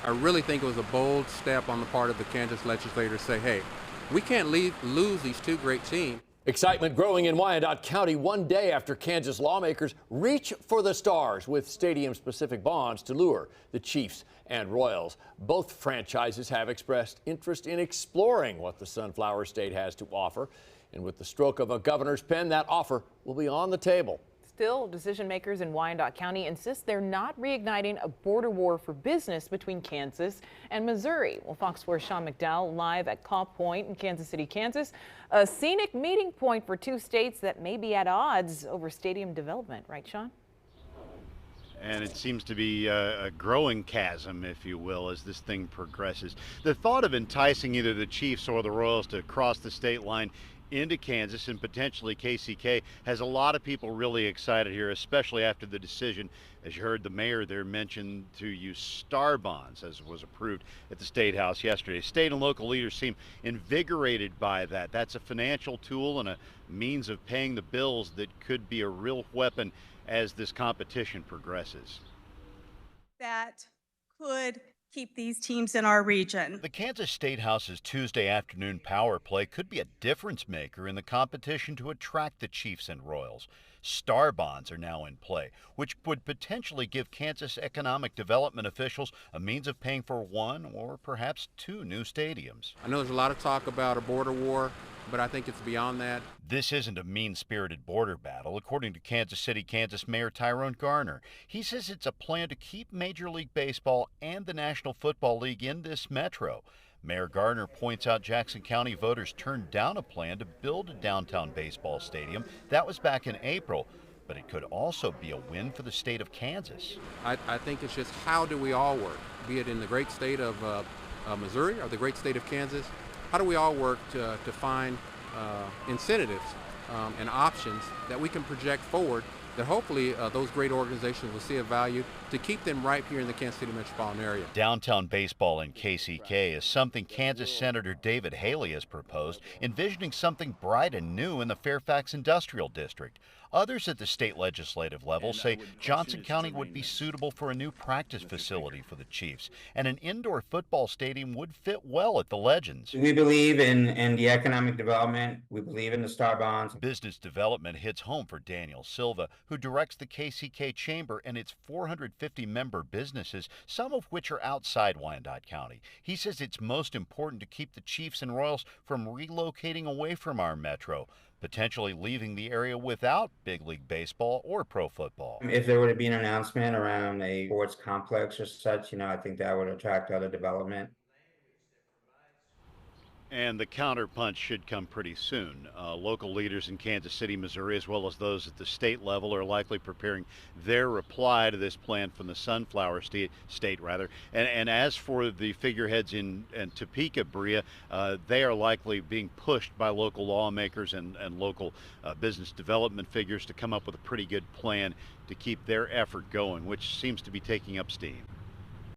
I really think it was a bold step on the part of the Kansas legislators to say, hey, we can't lose these two great teams. Excitement growing in Wyandotte County one day after Kansas lawmakers reach for the stars with stadium-specific bonds to lure the Chiefs and Royals. Both franchises have expressed interest in exploring what the Sunflower State has to offer. And with the stroke of a governor's pen, that offer will be on the table. Still, decision makers in Wyandotte County insist they're not reigniting a border war for business between Kansas and Missouri. Well, Fox 4's Sean McDowell live at Caw Point in Kansas City, Kansas, a scenic meeting point for two states that may be at odds over stadium development. Right, Sean? And it seems to be a growing chasm, if you will, as this thing progresses. The thought of enticing either the Chiefs or the Royals to cross the state line into Kansas and potentially KCK has a lot of people really excited here, especially after the decision, as you heard the mayor there mention, to use star bonds as was approved at the State House yesterday. State and local leaders seem invigorated by that. That's a financial tool and a means of paying the bills that could be a real weapon as this competition progresses. That could keep these teams in our region. The Kansas State House's Tuesday afternoon power play could be a difference maker in the competition to attract the Chiefs and Royals. Star bonds are now in play, which would potentially give Kansas economic development officials a means of paying for one or perhaps two new stadiums. I know there's a lot of talk about a border war, but I think it's beyond that. This isn't a mean-spirited border battle, according to Kansas City, Kansas Mayor Tyrone Garner. He says it's a plan to keep Major League Baseball and the National Football League in this metro. Mayor Garner points out Jackson County voters turned down a plan to build a downtown baseball stadium. That was back in April, but it could also be a win for the state of Kansas. I think it's just how do we all work, be it in the great state of Missouri or the great state of Kansas. How do we all work to find incentives and options that we can project forward that hopefully those great organizations will see a value to keep them right here in the Kansas City metropolitan area. Downtown baseball in KCK is something Kansas Senator David Haley has proposed, envisioning something bright and new in the Fairfax Industrial District. Others at the state legislative level say Johnson County would be suitable for a new practice facility for the Chiefs, and an indoor football stadium would fit well at the Legends. We believe in the economic development. We believe in the star bonds. Business development hits home for Daniel Silva, who directs the KCK Chamber and its 450 member businesses, some of which are outside Wyandotte County. He says it's most important to keep the Chiefs and Royals from relocating away from our metro, potentially leaving the area without big league baseball or pro football. If there were to be an announcement around a sports complex or such, I think that would attract other development. And the counterpunch should come pretty soon. Local leaders in Kansas City, Missouri, as well as those at the state level, are likely preparing their reply to this plan from the Sunflower State. And as for the figureheads in Topeka, Bria, they are likely being pushed by local lawmakers and local business development figures to come up with a pretty good plan to keep their effort going, which seems to be taking up steam.